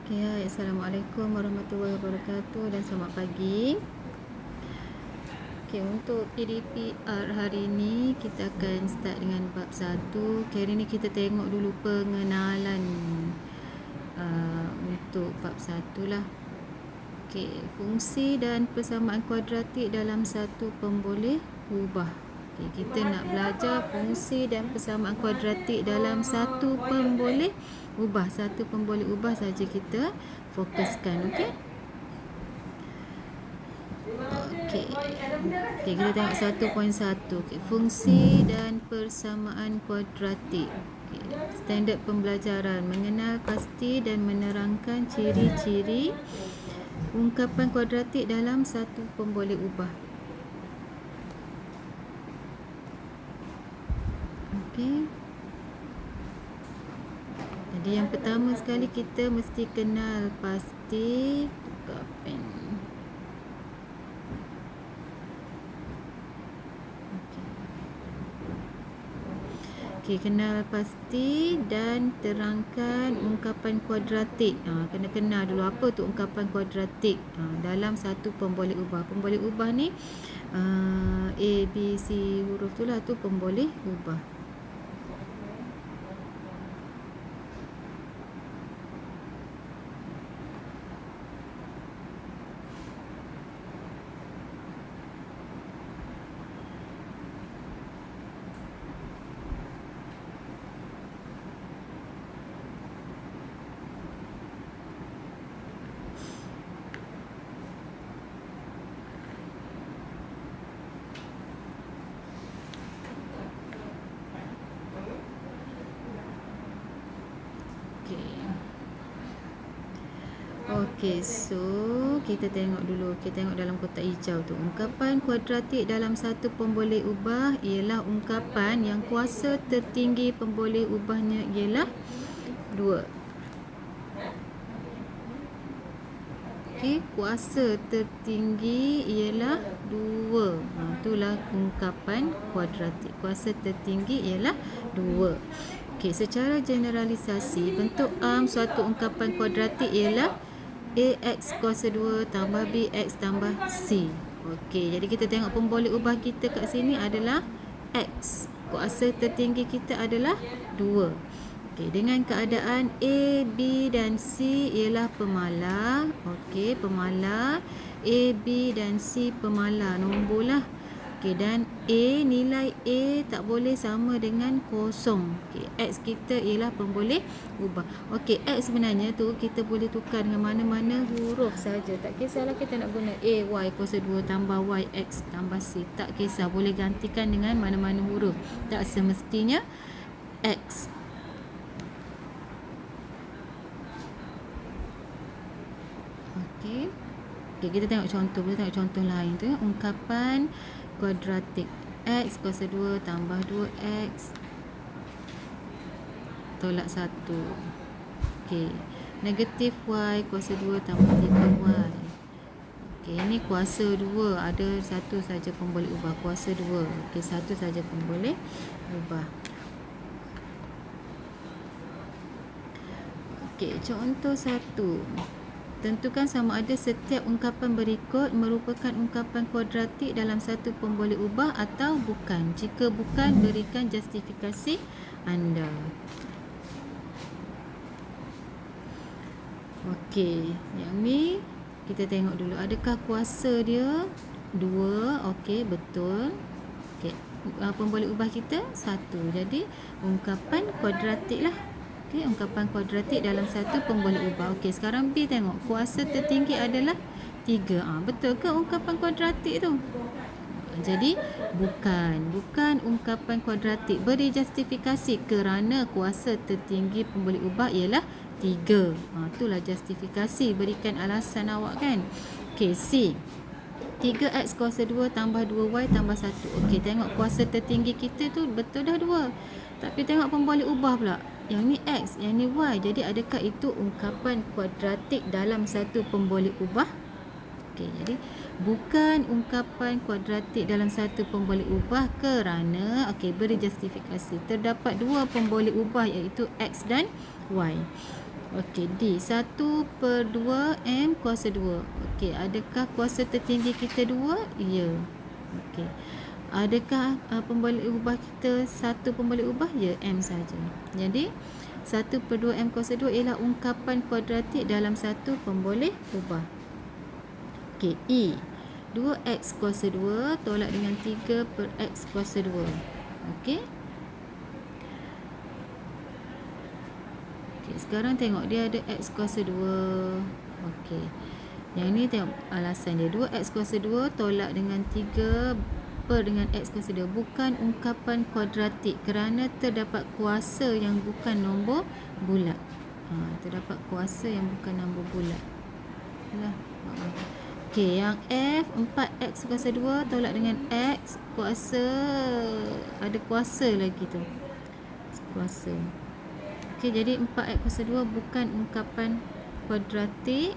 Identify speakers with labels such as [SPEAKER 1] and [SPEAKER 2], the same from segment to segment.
[SPEAKER 1] Okey, hai. Assalamualaikum warahmatullahi wabarakatuh dan selamat pagi. Okey, untuk PDPR hari ini kita akan start dengan bab 1. Okay, hari ni kita tengok dulu pengenalan untuk bab 1 lah. Okey, fungsi dan persamaan kuadratik dalam satu pemboleh ubah. Okay, kita nak belajar fungsi dan persamaan kuadratik dalam satu pemboleh ubah. Satu pemboleh ubah saja kita fokuskan, okey? Okey. Okey, kita tengok 1.1. Okey, fungsi dan persamaan kuadratik. Okay. Standard pembelajaran, mengenal pasti dan menerangkan ciri-ciri ungkapan kuadratik dalam satu pemboleh ubah. Okey. Jadi yang pertama sekali kita mesti kenal pasti. Tukar pen. Okey, kenal pasti dan terangkan ungkapan kuadratik. Kena kenal dulu apa tu ungkapan kuadratik dalam satu pemboleh ubah. Pemboleh ubah ni A, B, C huruf tu lah, tu pemboleh ubah. Okey, so kita tengok dulu. Kita tengok dalam kotak hijau tu. Ungkapan kuadratik dalam satu pemboleh ubah ialah ungkapan yang kuasa tertinggi pemboleh ubahnya ialah 2. Okey, kuasa tertinggi ialah 2. Itulah ungkapan kuadratik. Kuasa tertinggi ialah 2. Okey, secara generalisasi, bentuk suatu ungkapan kuadratik ialah AX kuasa 2 tambah BX tambah C. Okey, jadi kita tengok pemboleh ubah kita kat sini adalah X. Kuasa tertinggi kita adalah 2. Okey, dengan keadaan A, B dan C ialah pemalar. Okey, pemalar. A, B dan C pemalar. Nombor lah. Okey, dan A, nilai A tak boleh sama dengan kosong. Okey, X kita ialah pemboleh ubah. Okey, X sebenarnya tu kita boleh tukar dengan mana-mana huruf saja. Tak kisahlah kita nak guna A, Y kuasa 2 tambah Y, X tambah C. Tak kisah, boleh gantikan dengan mana-mana huruf. Tak semestinya X. Okey. Okey, kita tengok contoh. Kita tengok contoh lain tu ya. Ungkapan kuadratik. X kuasa 2 tambah 2X tolak 1. Okey. Negatif Y kuasa 2 tambah 3Y. Okey, ini kuasa 2. Ada satu saja pemboleh ubah. Kuasa 2. Okey, satu saja pemboleh ubah. Okey, contoh 1. Tentukan sama ada setiap ungkapan berikut merupakan ungkapan kuadratik dalam satu pemboleh ubah atau bukan. Jika bukan, berikan justifikasi anda. Okey, yang ni kita tengok dulu. Adakah kuasa dia 2? Okey, betul. Okey, pemboleh ubah kita 1. Jadi, ungkapan kuadratik lah. Okey, ungkapan kuadratik dalam satu pemboleh ubah. Okey, sekarang B tengok. Kuasa tertinggi adalah 3. Betul ke ungkapan kuadratik tu? Jadi, bukan ungkapan kuadratik. Beri justifikasi kerana kuasa tertinggi pemboleh ubah ialah 3. Itulah justifikasi. Berikan alasan awak kan. Okey, C. 3X kuasa 2 tambah 2Y tambah 1. Okey, tengok kuasa tertinggi kita tu betul dah 2. Tapi tengok pemboleh ubah pula. Yang ni X, yang ni Y. Jadi adakah itu ungkapan kuadratik dalam satu pemboleh ubah? Okey, jadi bukan ungkapan kuadratik dalam satu pemboleh ubah kerana beri justifikasi. Terdapat 2 pemboleh ubah iaitu X dan Y. Okey, D. 1/2 M kuasa 2. Okey, adakah kuasa tertinggi kita 2? Ya. Okey. Adakah pembalik ubah kita 1 pembalik ubah? Ya, M saja. Jadi 1/2 M kuasa 2 ialah ungkapan kuadratik dalam 1 pemboleh ubah. Okey, E. 2x kuasa 2 tolak dengan 3/x kuasa 2. Okey. Okey, sekarang tengok dia ada x kuasa 2. Okey. Yang ni tengok alasan dia. 2x kuasa 2 tolak dengan 3 dengan x kuasa 2 bukan ungkapan kuadratik kerana terdapat kuasa yang bukan nombor bulat. Terdapat kuasa yang bukan nombor bulat. Lah. Okey, yang F 4x kuasa 2 tolak dengan x kuasa, ada kuasa lagi tu. Kuasa. Okey, jadi 4x kuasa 2 bukan ungkapan kuadratik.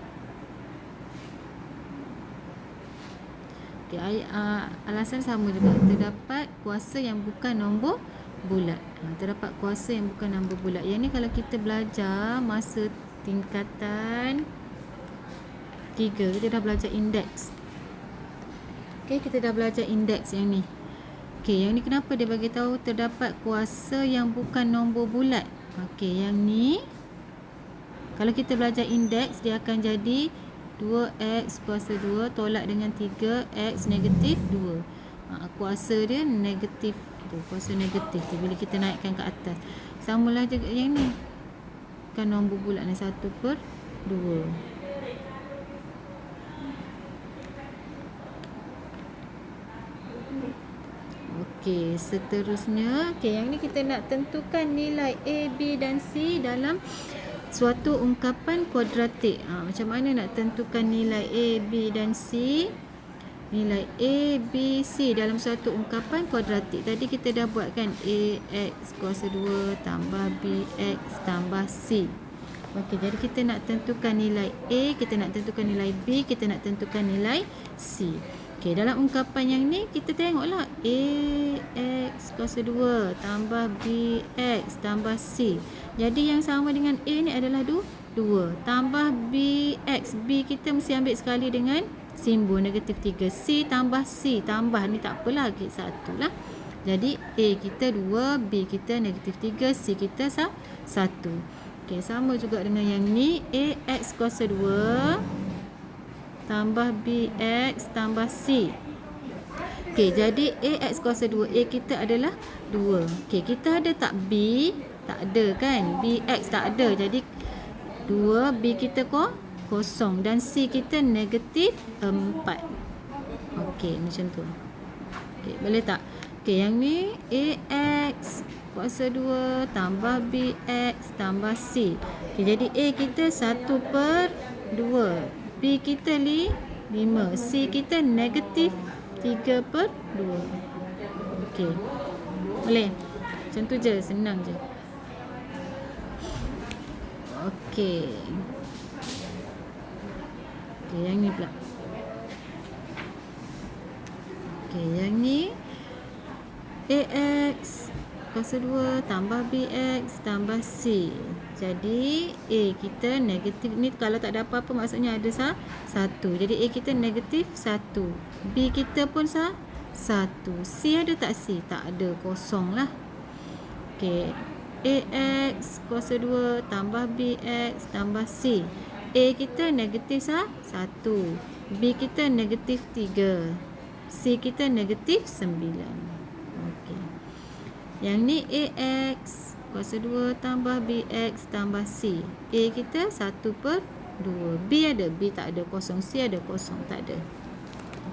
[SPEAKER 1] Okay, alasan sama juga. Terdapat kuasa yang bukan nombor bulat. Terdapat kuasa yang bukan nombor bulat. Yang ni kalau kita belajar masa tingkatan 3, kita dah belajar indeks. Okay, kita dah belajar indeks yang ni. Okay, yang ni kenapa dia bagi tahu terdapat kuasa yang bukan nombor bulat? Okay, yang ni kalau kita belajar indeks, dia akan jadi 2x kuasa 2 tolak dengan 3x negatif 2. Kuasa dia negatif tu, kuasa negatif tu bila kita naikkan ke atas. Samalah juga yang ni. Kan nombor bulat ni 1/2. Okey, seterusnya, okey, yang ni kita nak tentukan nilai A, B dan C dalam suatu ungkapan kuadratik. Macam mana nak tentukan nilai A, B dan C? Nilai A, B, C dalam suatu ungkapan kuadratik. Tadi kita dah buat kan, AX kuasa 2 tambah BX tambah C. Okey, jadi kita nak tentukan nilai A, kita nak tentukan nilai B, kita nak tentukan nilai C. Okey, dalam ungkapan yang ni kita tengoklah AX kuasa 2 tambah BX tambah C. Jadi yang sama dengan A ni adalah 2 tambah BX. B kita mesti ambil sekali dengan simbol negatif 3. C tambah C, tambah ni tak apalah, satu lah. Jadi A kita 2, B kita negatif 3, C kita 1. Okey, sama juga dengan yang ni, AX kuasa 2 tambah BX tambah C. Okey, jadi AX kuasa 2, A kita adalah 2. Okey, kita ada tak B? Tak ada kan? BX tak ada. Jadi 2, B kita kosong dan C kita negatif 4. Okey, macam tu. Okey, boleh tak? Okey, yang ni AX kuasa 2 tambah BX tambah C. Okey, jadi A kita 1/2. B kita 5. C kita negatif 3/2. Okey. Boleh? Macam tu je, senang je. Okey. Okey, yang ni pula. Okey, yang ni AX kuasa 2 tambah BX tambah C. Jadi A kita negatif, ni kalau tak ada apa-apa maksudnya ada 1. Jadi A kita negatif 1. B kita pun 1. C ada tak C? Tak ada, kosong lah. Okey, AX kuasa 2 tambah BX tambah C. A kita negatif 1. B kita negatif 3. C kita negatif 9. Okey. Yang ni AX kuasa 2 tambah BX tambah C. A kita 1/2. B ada? B tak ada, kosong. C ada? Kosong, tak ada.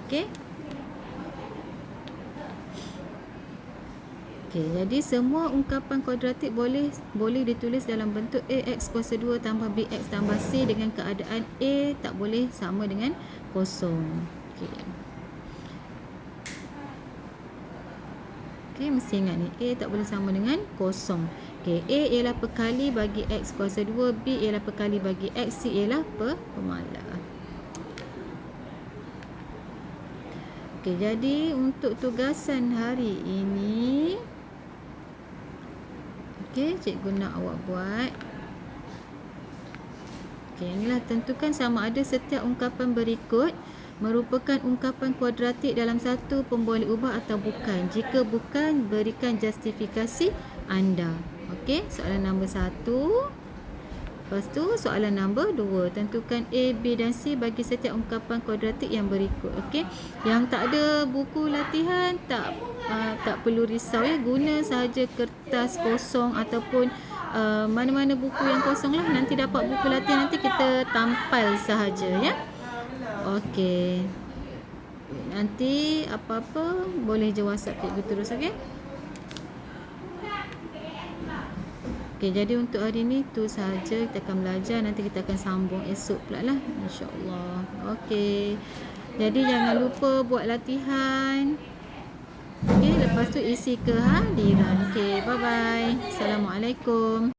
[SPEAKER 1] Okey. Okey, jadi semua ungkapan kuadratik boleh ditulis dalam bentuk AX kuasa 2 tambah BX tambah C dengan keadaan A tak boleh sama dengan kosong. Okey. Okey, mesti ingat ni, A tak boleh sama dengan kosong. Okey, A ialah perkali bagi X kuasa 2, B ialah perkali bagi X, C ialah pemalas. Okey, jadi untuk tugasan hari ini, okey, cikgu nak awak buat Okey, inilah tentukan sama ada setiap ungkapan berikut merupakan ungkapan kuadratik dalam satu pemboleh ubah atau bukan. Jika bukan, berikan justifikasi anda. Okey, soalan nombor 1. Lepas tu soalan nombor 2. Tentukan A, B dan C bagi setiap ungkapan kuadratik yang berikut. Okey. Yang tak ada buku latihan tak perlu risau ya. Guna sahaja kertas kosong ataupun mana-mana buku yang kosong lah. Nanti dapat buku latihan nanti kita tampal sahaja ya. Okey. Nanti apa-apa boleh je WhatsApp cikgu terus, okey? Okey, jadi untuk hari ni tu sahaja kita akan belajar. Nanti kita akan sambung esok pula lah, insya-Allah. Okey. Jadi jangan lupa buat latihan. Okey, lepas tu isi kehadiran. Okey, bye-bye. Assalamualaikum.